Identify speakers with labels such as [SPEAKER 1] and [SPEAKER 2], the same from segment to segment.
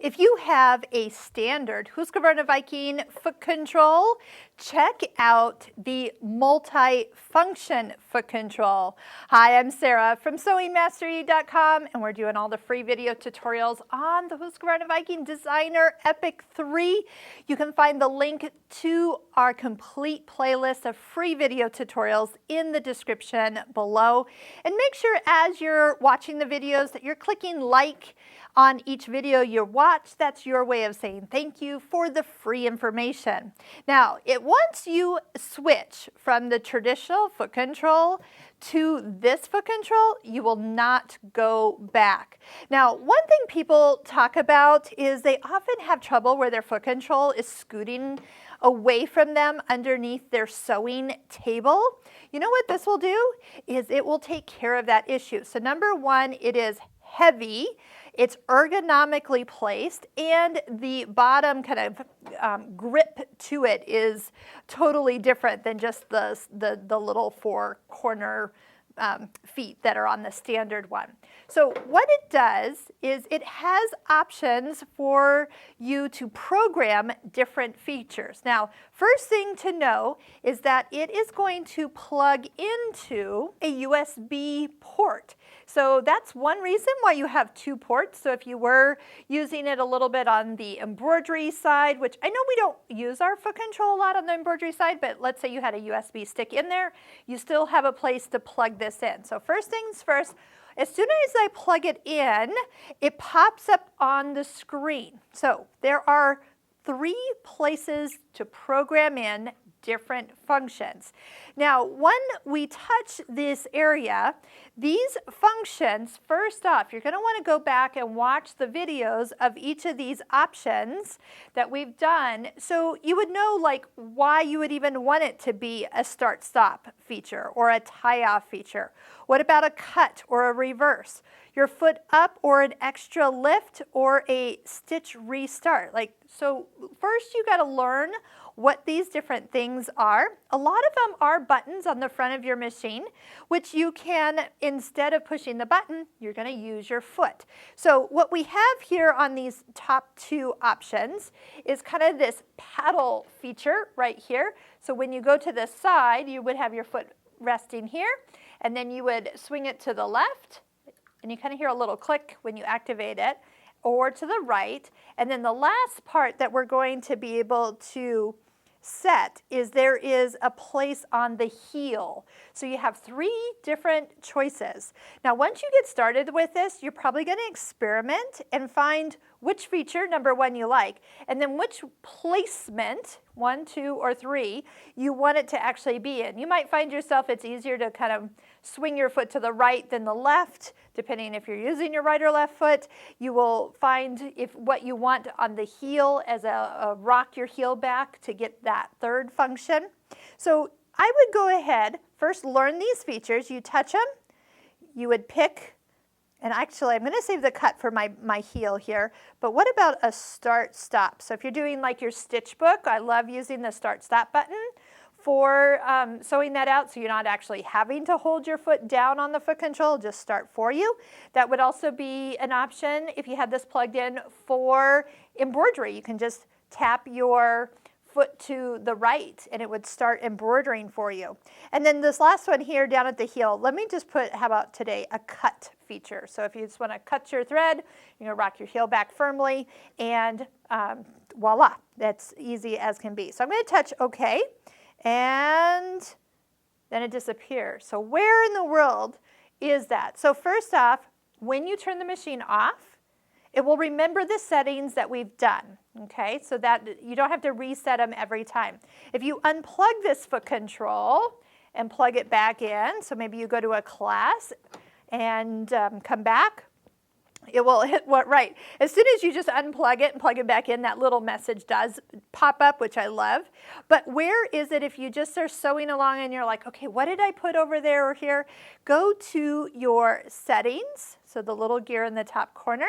[SPEAKER 1] If you have a standard Husqvarna Viking foot control, check out the multi-function foot control. Hi, I'm Sarah from sewingmastery.com, and we're doing all the free video tutorials on the Husqvarna Viking Designer Epic 3. You can find the link to our complete playlist of free video tutorials in the description below. And make sure as you're watching the videos that you're clicking like on each video you watch. That's your way of saying thank you for the free information. Now, once you switch from the traditional foot control to this foot control, you will not go back. Now, one thing people talk about is they often have trouble where their foot control is scooting away from them underneath their sewing table. You know what this will do? Is it will take care of that issue. So number one, it is heavy. It's ergonomically placed, and the bottom kind of grip to it is totally different than just the little four corner feet that are on the standard one. So what it does is it has options for you to program different features. Now, first thing to know is that it is going to plug into a USB port. So that's one reason why you have two ports. So if you were using it a little bit on the embroidery side, which I know we don't use our foot control a lot on the embroidery side, but let's say you had a USB stick in there, you still have a place to plug this in. So first things first, as soon as I plug it in, it pops up on the screen. So there are 3 places to program in different functions. Now, when we touch this area, these functions, first off, you're going to want to go back and watch the videos of each of these options that we've done so you would know like why you would even want it to be a start-stop feature or a tie-off feature. What about a cut or a reverse? Your foot up or an extra lift or a stitch restart. So first you got to learn what these different things are. A lot of them are buttons on the front of your machine, which you can, instead of pushing the button, you're going to use your foot. So what we have here on these top 2 options is kind of this paddle feature right here. So when you go to the side, you would have your foot resting here, and then you would swing it to the left, and you kind of hear a little click when you activate it, or to the right. And then the last part that we're going to be able to set is there is a place on the heel. So you have 3 different choices. Now, once you get started with this, you're probably going to experiment and find which feature, number 1, you like, and then which placement, 1, 2, or 3, you want it to actually be in. You might find yourself it's easier to kind of swing your foot to the right than the left, depending if you're using your right or left foot. You will find if what you want on the heel as a rock your heel back to get that 3rd function. So I would go ahead, first learn these features. You touch them, you would pick, and actually I'm going to save the cut for my heel here, but what about a start-stop? So if you're doing like your stitch book, I love using the start-stop button for sewing that out so you're not actually having to hold your foot down on the foot control, just start for you. That would also be an option if you had this plugged in for embroidery. You can just tap your foot to the right and it would start embroidering for you. And then this last one here down at the heel, let me just put, how about today, a cut feature. So if you just want to cut your thread, you're going to rock your heel back firmly, and voila, that's easy as can be. So I'm going to touch OK, and then it disappears. So where in the world is that? So first off, when you turn the machine off, it will remember the settings that we've done, okay? So that you don't have to reset them every time. If you unplug this foot control and plug it back in, so maybe you go to a class and come back, it will hit what right. As soon as you just unplug it and plug it back in, that little message does pop up, which I love. But where is it if you just are sewing along and you're like, okay, what did I put over there or here? Go to your settings, so the little gear in the top corner,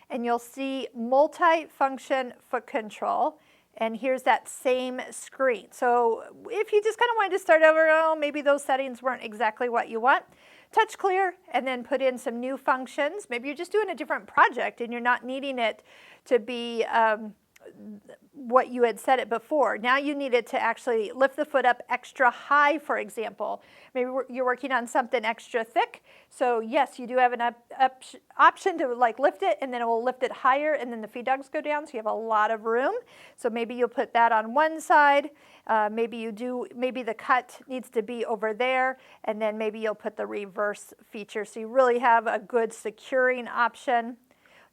[SPEAKER 1] and you'll see multi-function foot control. And here's that same screen. So if you just kind of wanted to start over, oh, maybe those settings weren't exactly what you want, touch clear and then put in some new functions. Maybe you're just doing a different project and you're not needing it to be what you had set it before. Now you need it to actually lift the foot up extra high, for example. Maybe you're working on something extra thick. So yes, you do have an option to like lift it, and then it will lift it higher, and then the feed dogs go down, so you have a lot of room. So maybe you'll put that on one side. Maybe the cut needs to be over there, and then maybe you'll put the reverse feature. So you really have a good securing option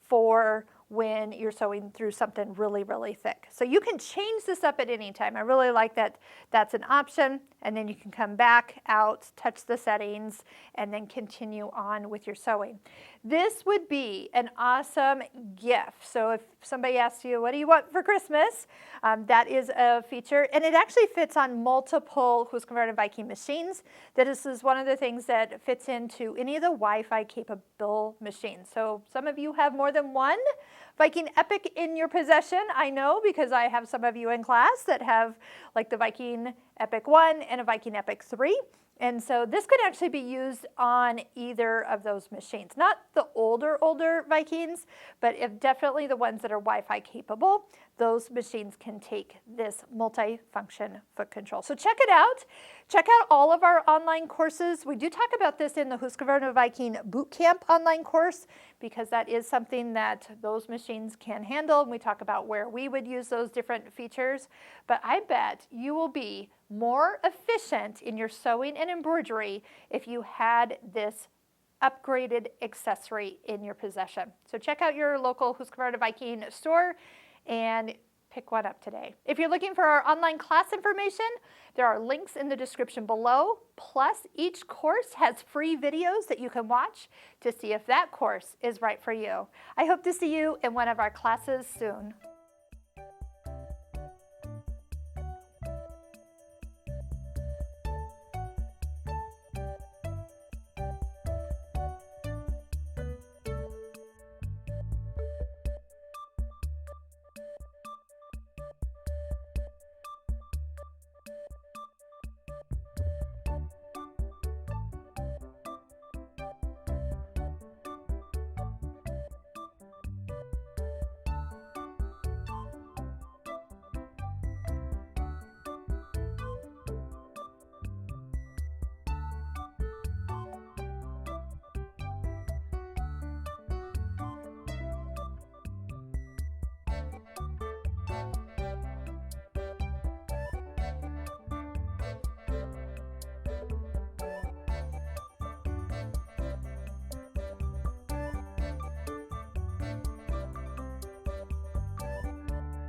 [SPEAKER 1] for when you're sewing through something really, really thick. So you can change this up at any time. I really like that that's an option, and then you can come back out, touch the settings, and then continue on with your sewing. This would be an awesome gift. So if somebody asks you, what do you want for Christmas? That is a feature, and it actually fits on multiple Husqvarna Viking machines. This is one of the things that fits into any of the Wi-Fi capable machines. So some of you have more than one Viking Epic in your possession. I know because I have some of you in class that have like the Viking Epic 1 and a Viking Epic 3. And so this could actually be used on either of those machines. Not the older Vikings, but definitely the ones that are Wi-Fi capable. Those machines can take this multi-function foot control. So check it out. Check out all of our online courses. We do talk about this in the Husqvarna Viking Bootcamp online course because that is something that those machines can handle. And we talk about where we would use those different features. But I bet you will be more efficient in your sewing and embroidery if you had this upgraded accessory in your possession. So check out your local Husqvarna Viking store and pick one up today. If you're looking for our online class information, there are links in the description below. Plus, each course has free videos that you can watch to see if that course is right for you. I hope to see you in one of our classes soon.